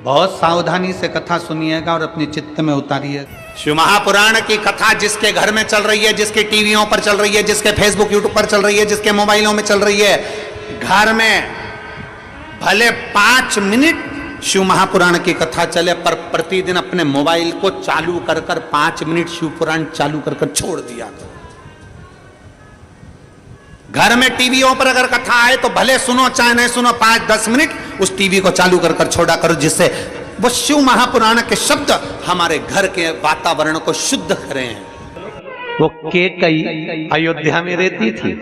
बहुत सावधानी से कथा सुनिएगा और अपने चित्त में उतारिएगा। शिव महापुराण की कथा जिसके घर में चल रही है, जिसके टीवियों पर चल रही है, जिसके फेसबुक यूट्यूब पर चल रही है, जिसके मोबाइलों में चल रही है, घर में भले 5 मिनट शिव महापुराण की कथा चले, पर प्रतिदिन अपने मोबाइल को चालू कर 5 मिनट शिव पुराण चालू कर छोड़ दिया। घर में टीवियों पर अगर कथा आए तो भले सुनो चाहे नहीं सुनो, 5-10 मिनट उस टीवी को चालू कर छोड़ा करो, जिससे वो शिव महापुराण के शब्द हमारे घर के वातावरण को शुद्ध करें। वो कैकेयी अयोध्या में रहती थी,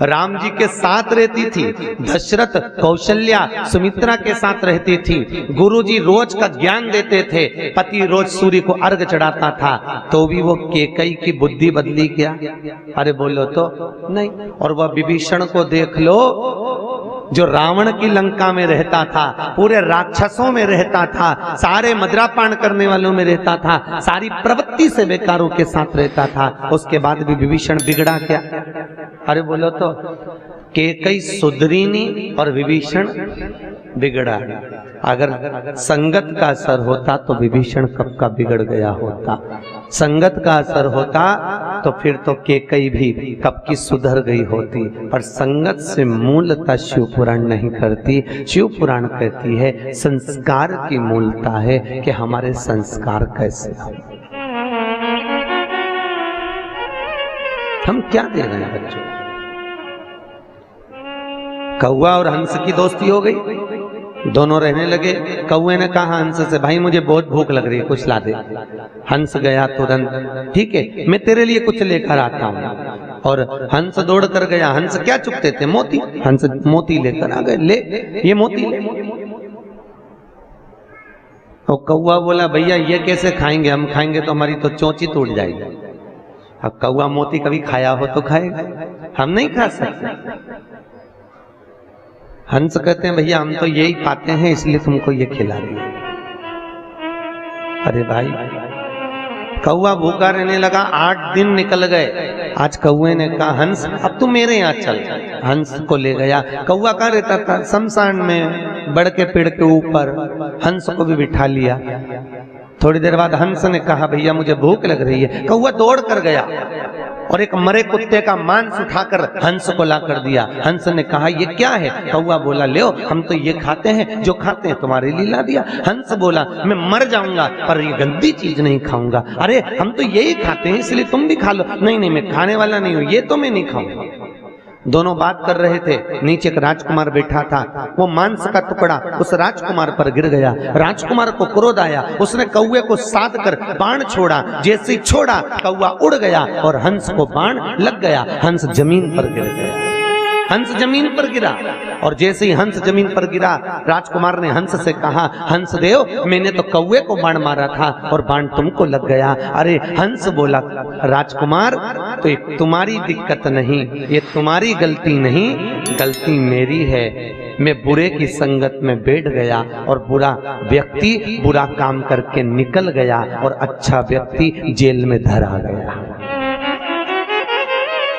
राम जी के साथ रहती थी, दशरथ कौशल्या सुमित्रा के साथ रहती थी, गुरुजी रोज का ज्ञान देते थे, पति रोज सूर्य को अर्घ चढ़ाता था, तो भी वो कैकेयी की बुद्धि बदली क्या? अरे बोलो तो नहीं। और वह विभीषण को देख लो, जो रावण की लंका में रहता था, पूरे राक्षसों में रहता था, सारे मदिरापान करने वालों में रहता था, सारी प्रवृत्ति से बेकारों के साथ रहता था, उसके बाद भी विभीषण बिगड़ा क्या? अरे बोलो तो कैकेयी सुधरी नहीं और विभीषण बिगड़ा। अगर संगत का असर होता तो विभीषण कब का बिगड़ गया होता। संगत का असर होता तो फिर तो कैकेयी भी कब की सुधर गई होती। पर संगत से मूलता शिव पुराण नहीं करती। शिव पुराण कहती है संस्कार की मूलता है कि हमारे संस्कार कैसे हो, हम क्या दे रहे हैं बच्चों। कौवा और हंस की दोस्ती हो गई, दोनों रहने लगे। कौवे ने कहा हंस से, भाई मुझे बहुत भूख लग रही है, कुछ ला दे। हंस गया तुरंत, ठीक है मैं तेरे लिए कुछ लेकर आता हूँ। और हंस दौड़ कर गया। हंस क्या चुगते थे? मोती। हंस मोती लेकर आ गए, ले ये मोती ले। और कौवा बोला भैया ये कैसे खाएंगे, हम खाएंगे तो हमारी तो चोंची टूट जाएगी। अब कौवा मोती कभी खाया हो तो खाएगा, हम नहीं खा सकते। हंस कहते हैं भैया हम तो यही खाते हैं इसलिए तुमको ये खिला दिया। अरे भाई, कौवा भूखा रहने लगा, 8 दिन निकल गए। आज कौवे ने कहा हंस अब तू मेरे यहाँ चल। हंस को ले गया। कौवा कहाँ रहता था? शमशान में, बड़ के पेड़ के ऊपर। हंस को भी बिठा लिया। थोड़ी देर बाद हंस ने कहा भैया मुझे भूख लग रही है। कौवा दौड़ कर गया और एक मरे कुत्ते का मांस उठाकर हंस को ला कर दिया। हंस ने कहा ये क्या है? कौवा बोला ले हम तो ये खाते हैं, जो खाते हैं तुम्हारे लिए ला दिया। हंस बोला मैं मर जाऊंगा पर ये गंदी चीज नहीं खाऊंगा। अरे हम तो यही खाते हैं इसलिए तुम भी खा लो। नहीं नहीं मैं खाने वाला नहीं हूं, ये तो मैं नहीं खाऊंगा। दोनों बात कर रहे थे। नीचे एक राजकुमार बैठा था, वो मांस का टुकड़ा उस राजकुमार पर गिर गया। राजकुमार को क्रोध आया, उसने कौवे को साध कर बाण छोड़ा। जैसे ही छोड़ा कौवा उड़ गया और हंस को बाण लग गया। हंस जमीन पर गिर गया। हंस जमीन पर गिरा और जैसे ही हंस जमीन पर गिरा राजकुमार ने हंस से कहा हंस देव मैंने तो कौवे को बाण मारा था और बाण तुमको लग गया। अरे हंस बोला राजकुमार तो ये तुम्हारी दिक्कत नहीं, ये तुम्हारी गलती नहीं, गलती मेरी है। मैं बुरे की संगत में बैठ गया और बुरा व्यक्ति बुरा काम करके निकल गया और अच्छा व्यक्ति जेल में धरा गया।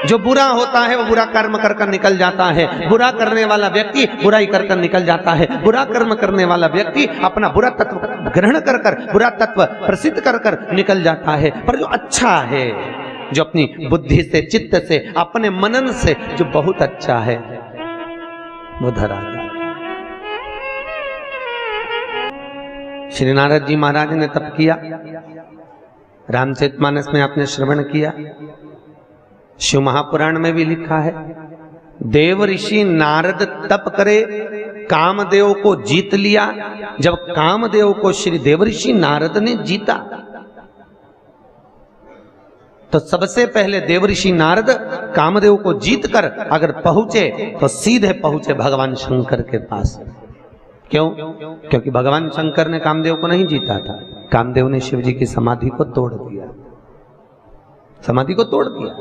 जो बुरा होता है वो बुरा कर्म कर कर निकल जाता है। बुरा करने वाला व्यक्ति बुराई कर कर निकल जाता है। बुरा कर्म करने वाला व्यक्ति अपना बुरा तत्व ग्रहण कर कर, बुरा तत्व प्रसिद्ध कर कर निकल जाता है। पर जो अच्छा है, जो अपनी बुद्धि से, चित्त से, अपने मनन से जो बहुत अच्छा है वो धरा जाता है। श्री नारद जी महाराज ने तप किया, रामचरितमानस में आपने श्रवण किया, शिव महापुराण में भी लिखा है देव ऋषि नारद तप करे, कामदेव को जीत लिया। जब कामदेव को श्री देवऋषि नारद ने जीता तो सबसे पहले देवऋषि नारद कामदेव को जीतकर अगर पहुंचे तो सीधे पहुंचे भगवान शंकर के पास। क्यों? क्योंकि भगवान शंकर ने कामदेव को नहीं जीता था। कामदेव ने शिव जी की समाधि को तोड़ दिया, समाधि को तोड़ दिया।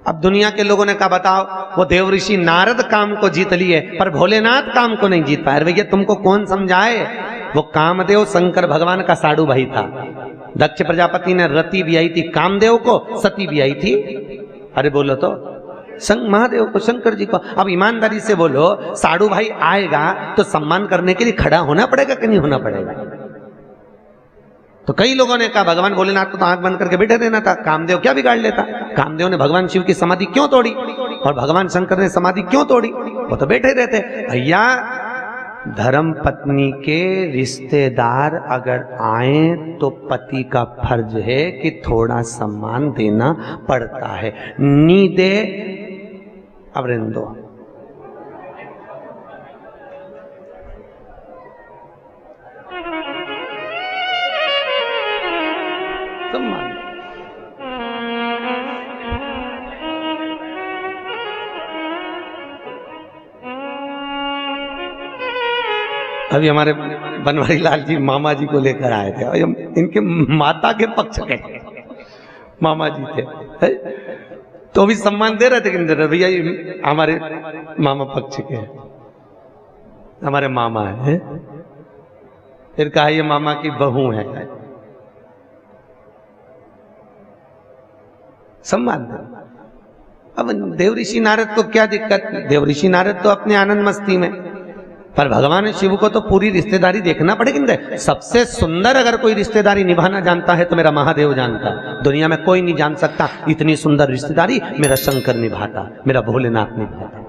अब दुनिया के लोगों ने कहा बताओ वो देवऋषि नारद काम को जीत लिए पर भोलेनाथ काम को नहीं जीत पाए। भैया तुमको कौन समझाए? वो कामदेव शंकर भगवान का साड़ू भाई था। दक्ष प्रजापति ने रति भी आई थी कामदेव को, सती भी आई थी। अरे बोलो तो महादेव को, शंकर जी को। अब ईमानदारी से बोलो, साड़ू भाई आएगा तो सम्मान करने के लिए खड़ा होना पड़ेगा कि नहीं होना पड़ेगा? तो कई लोगों ने कहा भगवान भोलेनाथ को तो आंख बंद करके बैठे रहना था, कामदेव क्या बिगाड़ लेता? कामदेव ने भगवान शिव की समाधि क्यों तोड़ी और भगवान शंकर ने समाधि क्यों तोड़ी? वो तो बैठे रहते। भैया, धर्म पत्नी के रिश्तेदार अगर आए तो पति का फर्ज है कि थोड़ा सम्मान देना पड़ता है। नी दे अब रहने दो। सम्मान अभी हमारे बनवारी लाल जी मामा जी को लेकर आए थे और इनके माता के पक्ष के मामा जी थे, है? तो भी सम्मान दे रहे थे कि नहीं दे रहे? भैया ये हमारे मामा पक्ष के हैं, हमारे मामा है। फिर कहा ये मामा की बहू है, सम्मान दे। अब देवऋषि नारद को क्या दिक्कत? देवऋषि नारद तो अपने आनंद मस्ती में, पर भगवान शिव को तो पूरी रिश्तेदारी देखना पड़ेगी ना। सबसे सुंदर अगर कोई रिश्तेदारी निभाना जानता है तो मेरा महादेव जानता है। दुनिया में कोई नहीं जान सकता इतनी सुंदर रिश्तेदारी मेरा शंकर निभाता, मेरा भोलेनाथ निभाता,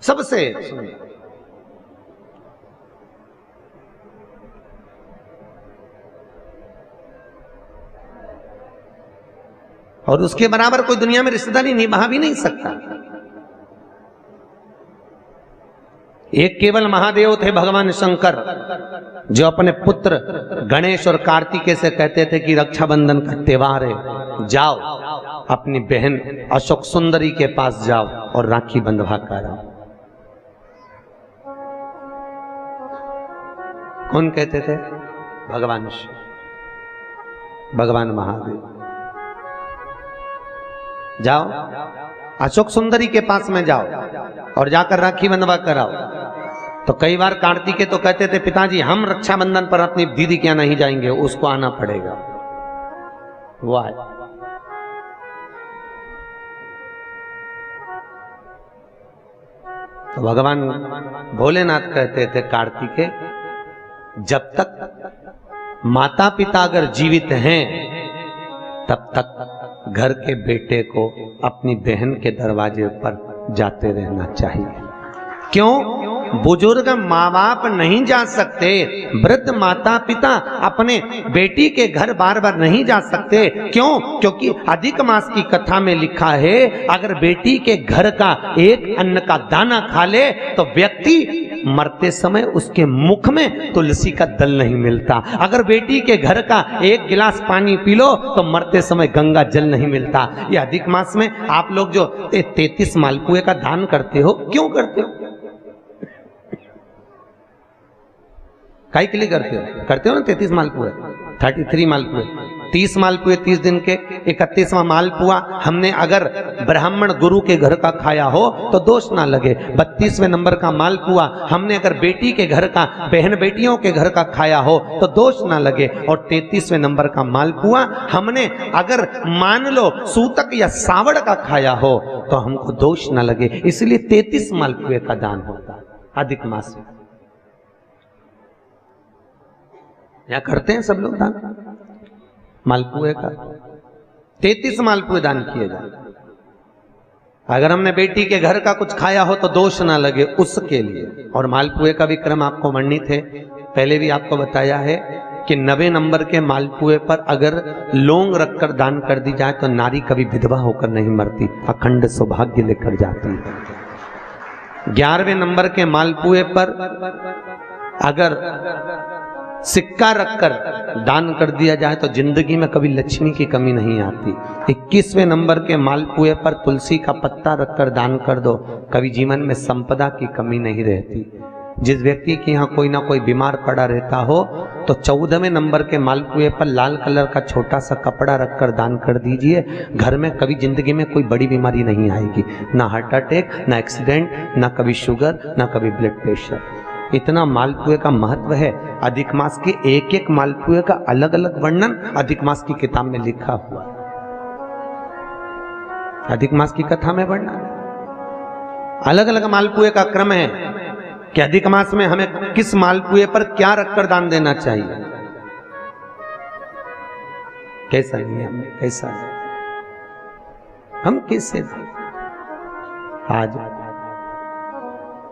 सबसे सुंदर। और उसके बराबर कोई दुनिया में रिश्तेदारी निभा भी नहीं सकता। एक केवल महादेव थे भगवान शंकर, जो अपने पुत्र गणेश और कार्तिकेय से कहते थे कि रक्षाबंधन का त्योहार है, जाओ अपनी बहन अशोक सुंदरी के पास जाओ और राखी बंधवा कर आओ। कौन कहते थे? भगवान शिव, भगवान महादेव। जाओ अशोक सुंदरी के पास में जाओ और जाकर राखी बंधवा कराओ। तो कई बार कार्तिकेय तो कहते थे पिताजी हम रक्षाबंधन पर अपनी दीदी के यहाँ नहीं जाएंगे, उसको आना पड़ेगा। वो आए। तो भगवान भोलेनाथ कहते थे कार्तिकेय, जब तक माता पिता अगर जीवित हैं तब तक घर के बेटे को अपनी बहन के दरवाजे पर जाते रहना चाहिए। क्यों? बुजुर्ग माँ बाप नहीं जा सकते, वृद्ध माता पिता अपने बेटी के घर बार बार नहीं जा सकते। क्यों? क्योंकि अधिक मास की कथा में लिखा है अगर बेटी के घर का एक अन्न का दाना खा ले तो व्यक्ति मरते समय उसके मुख में तुलसी का दल नहीं मिलता। अगर बेटी के घर का एक गिलास पानी पी लो तो मरते समय गंगा जल नहीं मिलता। ये अधिक मास में आप लोग जो 33 मालपुए का दान करते हो, क्यों करते हो? काहे के लिए करते हो? करते हो ना 33 मालपुए, 33 मालपुए, 30 मालपुए 30 दिन के, 31वां मालपुआ हमने अगर ब्राह्मण गुरु के घर का खाया हो तो दोष ना लगे। 32वें नंबर का मालपुआ हमने अगर बेटी के घर का, बहन बेटियों के घर का खाया हो तो दोष ना लगे। और 33वें नंबर का मालपुआ हमने अगर मान लो सूतक या सावड़ का खाया हो तो हमको दोष ना लगे। इसलिए 33 मालपुए का दान होता अधिक मास में। या करते हैं सब लोग दान मालपुए का, 33 मालपुए दान किए जाए। अगर हमने बेटी के घर का कुछ खाया हो तो दोष ना लगे उसके लिए। और मालपुए का भी क्रम आपको वर्णित है, पहले भी आपको बताया है कि 90 नंबर के मालपुए पर अगर लौंग रखकर दान कर दी जाए तो नारी कभी विधवा होकर नहीं मरती, अखंड सौभाग्य लेकर जाती है। 11वें नंबर के मालपुए पर अगर सिक्का रखकर दान कर दिया जाए तो जिंदगी में कभी लक्ष्मी की कमी नहीं आती। 21वें नंबर के मालपुए पर तुलसी का पत्ता रखकर दान कर दो, कभी जीवन में संपदा की कमी नहीं रहती। जिस व्यक्ति के यहाँ कोई ना कोई बीमार पड़ा रहता हो तो 14वें नंबर के मालपुए पर लाल कलर का छोटा सा कपड़ा रखकर दान कर दीजिए। घर में कभी जिंदगी में कोई बड़ी बीमारी नहीं आएगी, ना हार्ट अटैक, ना एक्सीडेंट, ना कभी शुगर, ना कभी ब्लड प्रेशर। इतना मालपुए का महत्व है। अधिक मास के एक एक मालपुए का अलग अलग वर्णन अधिक मास की किताब में लिखा हुआ। अधिक मास की कथा में बढ़ना, अलग अलग मालपुए का क्रम है कि अधिक मास में हमें किस मालपुए पर क्या रखकर दान देना चाहिए, कैसा नियम है, कैसा हम कैसे आज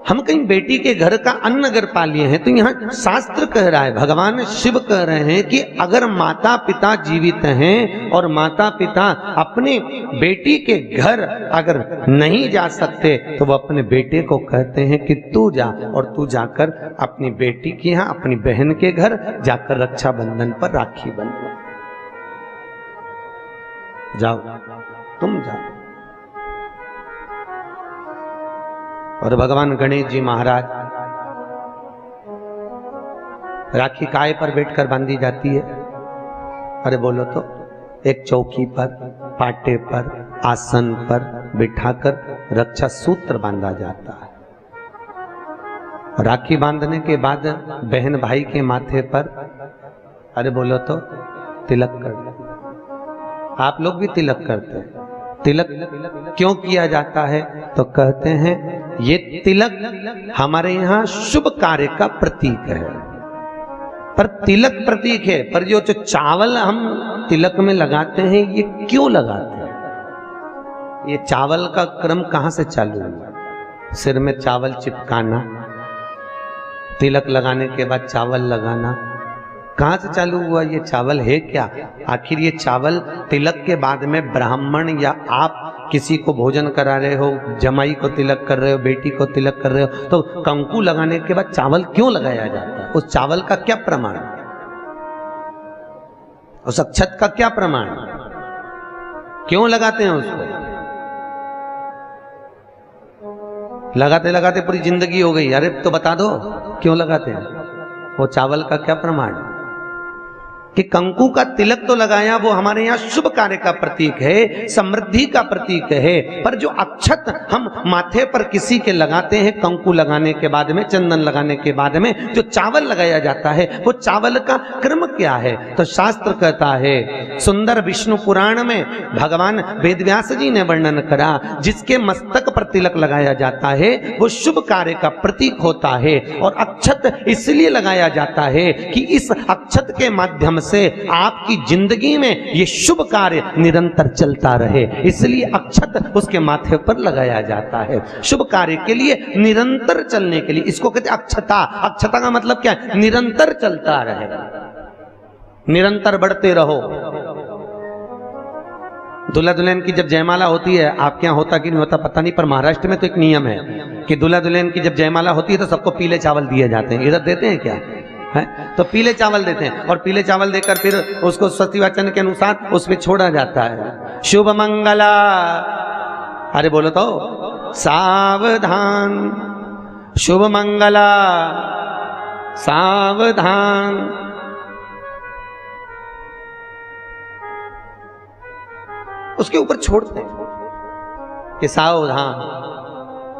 हम कहीं बेटी के घर का अन्न अगर पा लिए हैं तो यहां शास्त्र कह रहा है, भगवान शिव कह रहे हैं कि अगर माता पिता जीवित हैं और माता पिता अपने बेटी के घर अगर नहीं जा सकते तो वो अपने बेटे को कहते हैं कि तू जा, और तू जाकर अपनी बेटी के यहाँ अपनी बहन के घर जाकर रक्षाबंधन पर राखी बंधो, जाओ तुम जाओ। और भगवान गणेश जी महाराज राखी काय पर बैठकर बांधी जाती है? अरे बोलो तो, एक चौकी पर, पाटे पर, आसन पर बिठाकर रक्षा सूत्र बांधा जाता है। राखी बांधने के बाद बहन भाई के माथे पर, अरे बोलो तो, तिलक कर दो। आप लोग भी तिलक करते हैं। तिलक क्यों किया जाता है? तो कहते हैं ये तिलक हमारे यहाँ शुभ कार्य का प्रतीक है। पर तिलक प्रतीक है, पर जो चावल हम तिलक में लगाते हैं ये क्यों लगाते हैं? ये चावल का क्रम कहां से चालू हुआ? सिर में चावल चिपकाना, तिलक लगाने के बाद चावल लगाना, कहां से चालू हुआ? ये चावल है क्या? आखिर ये चावल तिलक के बाद में ब्राह्मण या आप किसी को भोजन करा रहे हो, जमाई को तिलक कर रहे हो, बेटी को तिलक कर रहे हो, तो कंकु लगाने के बाद चावल क्यों लगाया जाता है? उस चावल का क्या प्रमाण? उस अक्षत का क्या प्रमाण? क्यों लगाते हैं उसको? लगाते लगाते पूरी जिंदगी हो गई, अरे तो बता दो क्यों लगाते हैं? वो चावल का क्या प्रमाण कि कंकु का तिलक तो लगाया, वो हमारे यहाँ शुभ कार्य का प्रतीक है, समृद्धि का प्रतीक है। पर जो अक्षत हम माथे पर किसी के लगाते हैं कंकु लगाने के बाद में, चंदन लगाने के बाद में जो चावल लगाया जाता है, वो चावल का क्रम क्या है? तो शास्त्र कहता है, सुंदर विष्णु पुराण में भगवान वेदव्यास जी ने वर्णन करा, जिसके मस्तक पर तिलक लगाया जाता है वो शुभ कार्य का प्रतीक होता है। और अक्षत इसलिए लगाया जाता है कि इस अक्षत के माध्यम से आपकी जिंदगी में ये शुभ कार्य निरंतर चलता रहे, इसलिए अक्षत उसके माथे पर लगाया जाता है शुभ कार्य के लिए, निरंतर चलने के लिए। इसको कहते हैं अक्षता। अक्षता का मतलब क्या है? निरंतर चलता रहे, निरंतर बढ़ते रहो। दूल्हा दुल्हन की जब जयमाला होती है, आपके यहाँ होता कि नहीं होता पता नहीं, पर महाराष्ट्र में तो एक नियम है कि दूल्हा दुल्हन की जब जयमाला होती है तो सबको पीले चावल दिए जाते हैं। इधर देते हैं क्या है? तो पीले चावल देते हैं, और पीले चावल देकर फिर उसको स्वस्ति वाचन के अनुसार उसमें छोड़ा जाता है। शुभ मंगला, अरे बोलो तो, सावधान, शुभ मंगला सावधान। उसके ऊपर छोड़ते हैं कि सावधान।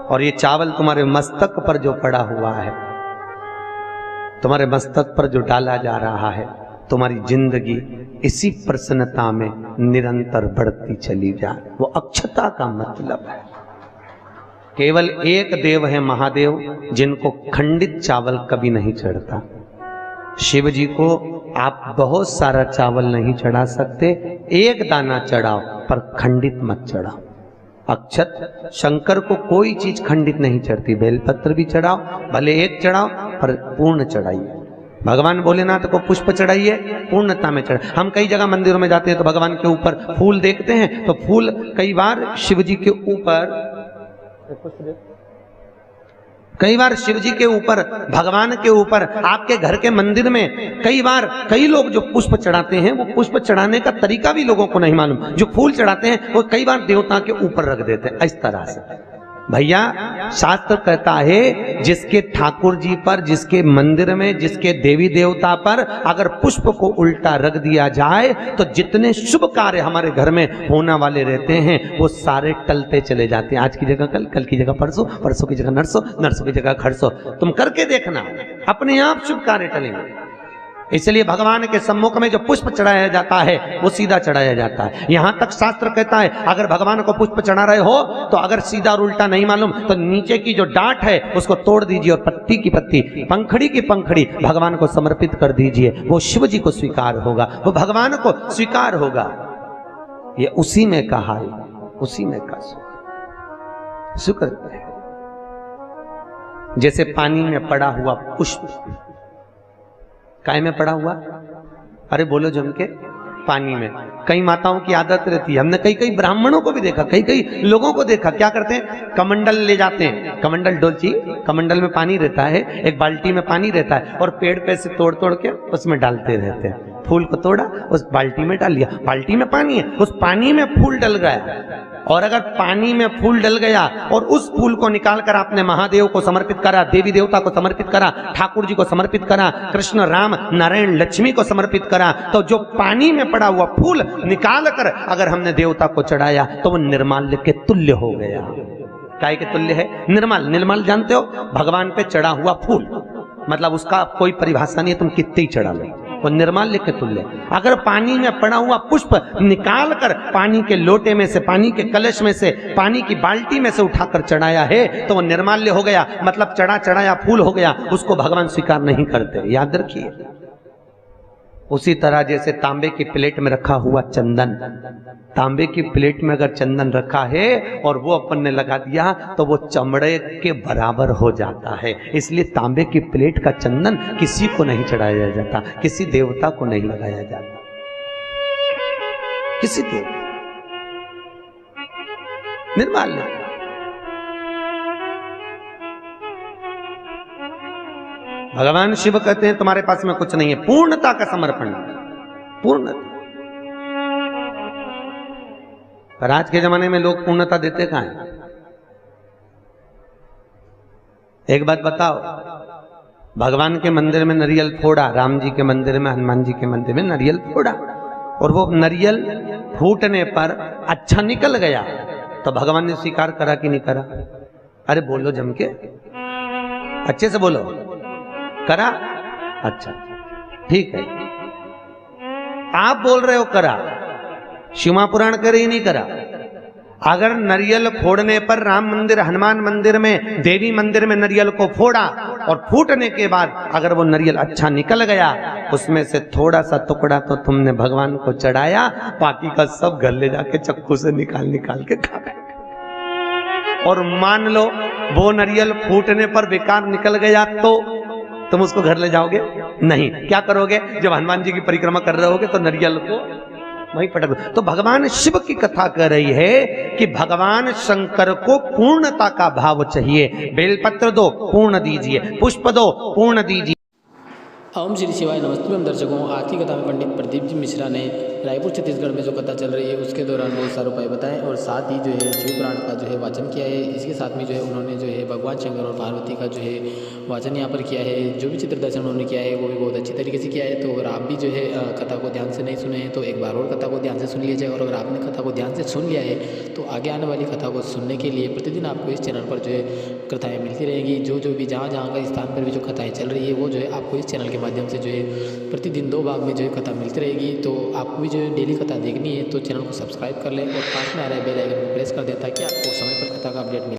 और ये चावल तुम्हारे मस्तक पर जो पड़ा हुआ है, तुम्हारे मस्तक पर जो डाला जा रहा है, तुम्हारी जिंदगी इसी प्रसन्नता में निरंतर बढ़ती चली जाए, वो अक्षता का मतलब है। केवल एक देव है महादेव, जिनको खंडित चावल कभी नहीं चढ़ता। शिव जी को आप बहुत सारा चावल नहीं चढ़ा सकते, एक दाना चढ़ाओ, पर खंडित मत चढ़ाओ। अक्षत शंकर को कोई चीज खंडित नहीं चढ़ती, बेलपत्र भी चढ़ाओ, भले एक चढ़ाओ, पर पूर्ण चढ़ाइए। भगवान भोलेनाथ को पुष्प चढ़ाइए, पूर्णता में चढ़ाइए। हम कई जगह मंदिरों में जाते हैं तो भगवान के ऊपर फूल देखते हैं, तो फूल कई बार शिव जी के ऊपर, कई बार शिव जी के ऊपर, भगवान के ऊपर, आपके घर के मंदिर में कई बार कई लोग जो पुष्प चढ़ाते हैं, वो पुष्प चढ़ाने का तरीका भी लोगों को नहीं मालूम। जो फूल चढ़ाते हैं वो कई बार देवता के ऊपर रख देते हैं इस तरह से। भैया शास्त्र कहता है, जिसके ठाकुर जी पर, जिसके मंदिर में, जिसके देवी देवता पर अगर पुष्प को उल्टा रख दिया जाए तो जितने शुभ कार्य हमारे घर में होने वाले रहते हैं वो सारे टलते चले जाते हैं। आज की जगह कल, कल की जगह परसों, परसों की जगह नरसों, नरसों की जगह खरसों। तुम करके देखना, अपने आप शुभ कार्य टलेंगे। इसलिए भगवान के सम्मुख में जो पुष्प चढ़ाया जाता है वो सीधा चढ़ाया जाता है। यहां तक शास्त्र कहता है अगर भगवान को पुष्प चढ़ा रहे हो तो अगर सीधा और उल्टा नहीं मालूम तो नीचे की जो डांट है उसको तोड़ दीजिए और पत्ती की पत्ती, पंखड़ी की पंखड़ी भगवान को समर्पित कर दीजिए। वो शिव जी को स्वीकार होगा, वो भगवान को स्वीकार होगा। ये उसी में कहा है, उसी में का शुक्र है। जैसे पानी में पड़ा हुआ पुष्प, काय में पड़ा हुआ, अरे बोलो जम के, पानी में। कई माताओं की आदत रहती है, हमने कई ब्राह्मणों को भी देखा, कई लोगों को देखा, क्या करते हैं, कमंडल ले जाते हैं, कमंडल डोलची, कमंडल में पानी रहता है, एक बाल्टी में पानी रहता है और पेड़ पे से तोड़ के उसमें डालते रहते हैं। फूल को तोड़ा, उस बाल्टी में डाल दिया, बाल्टी में पानी है, उस पानी में फूल डल गया। और अगर पानी में फूल डल गया और उस फूल को निकालकर आपने महादेव को समर्पित करा, देवी देवता को समर्पित करा, ठाकुर जी को समर्पित करा, कृष्ण राम नारायण लक्ष्मी को समर्पित करा, तो जो पानी में पड़ा हुआ फूल निकालकर अगर हमने देवता को चढ़ाया तो वो निर्माल्य के तुल्य हो गया। काय के तुल्य है? निर्मल। निर्मल जानते हो, भगवान पे चढ़ा हुआ फूल, मतलब उसका कोई परिभाषा नहीं है, तुम कितने ही चढ़ा लो, वो निर्माल्य के तुल्य। अगर पानी में पड़ा हुआ पुष्प निकालकर पानी के लोटे में से, पानी के कलश में से, पानी की बाल्टी में से उठाकर चढ़ाया है तो वो निर्माल्य हो गया, मतलब चढ़ाया फूल हो गया, उसको भगवान स्वीकार नहीं करते, याद रखिए। उसी तरह जैसे तांबे की प्लेट में रखा हुआ चंदन, तांबे की प्लेट में अगर चंदन रखा है और वो अपन ने लगा दिया तो वो चमड़े के बराबर हो जाता है। इसलिए तांबे की प्लेट का चंदन किसी को नहीं चढ़ाया जाता, किसी देवता को नहीं लगाया जाता, किसी देवता, निर्माल्य। भगवान शिव कहते हैं तुम्हारे पास में कुछ नहीं है, पूर्णता का समर्पण, पूर्णता। पर आज के जमाने में लोग पूर्णता देते कहां हैं? एक बात बताओ, भगवान के मंदिर में नारियल फोड़ा, राम जी के मंदिर में, हनुमान जी के मंदिर में नारियल फोड़ा, और वो नारियल फूटने पर अच्छा निकल गया तो भगवान ने स्वीकार करा कि नहीं करा? अरे बोलो जम के, अच्छे से बोलो, करा? अच्छा ठीक है, आप बोल रहे हो करा, शिव पुराण करे ही नहीं करा। अगर नारियल फोड़ने पर राम मंदिर, हनुमान मंदिर में, देवी मंदिर में नारियल को फोड़ा और फूटने के बाद अगर वो नारियल अच्छा निकल गया, उसमें से थोड़ा सा टुकड़ा तो तुमने भगवान को चढ़ाया, बाकी का सब घर ले जाके चक्कू से निकाल के खा गए। और मान लो वो नारियल फूटने पर बेकार निकल गया तो तुम उसको घर ले जाओगे? नहीं। क्या करोगे? जब हनुमान जी की परिक्रमा कर रहे होगे तो नारियल को वहीं पटक दो। तो भगवान शिव की कथा कर रही है कि भगवान शंकर को पूर्णता का भाव चाहिए। बेलपत्र दो, पूर्ण दीजिए, पुष्प दो, पूर्ण दीजिए। ओम श्री शिवाय। नमस्ते हम दर्शकों, आज की कथा में पंडित प्रदीप जी मिश्रा ने रायपुर छत्तीसगढ़ में जो कथा चल रही है उसके दौरान बहुत सारे उपाय बताएं और साथ ही जो है शिव पुराण का जो है वाचन किया है। इसके साथ में जो है उन्होंने जो है भगवान शंकर और पार्वती का जो है वाचन यहाँ पर किया है। जो भी चित्र दर्शन उन्होंने किया है वो भी बहुत अच्छी तरीके से किया है। तो अगर आप भी जो है कथा को ध्यान से नहीं सुने हैं तो एक बार और कथा को ध्यान से सुन लीजिए, और अगर आपने कथा को ध्यान से सुन लिया है तो आगे आने वाली कथा को सुनने के लिए प्रतिदिन आपको इस चैनल पर जो है कथाएँ मिलती रहेंगी। जो भी जहाँ का स्थान पर भी जो कथाएँ चल रही है वो जो है आपको इस चैनल के माध्यम से जो है प्रतिदिन 2 भाग में जो है कथा मिलती रहेगी। तो आपको भी जो है डेली कथा देखनी है तो चैनल को सब्सक्राइब कर लें और पास में आ रहा है बेल आइकन को प्रेस कर दें ताकि आपको समय पर कथा का अपडेट मिले।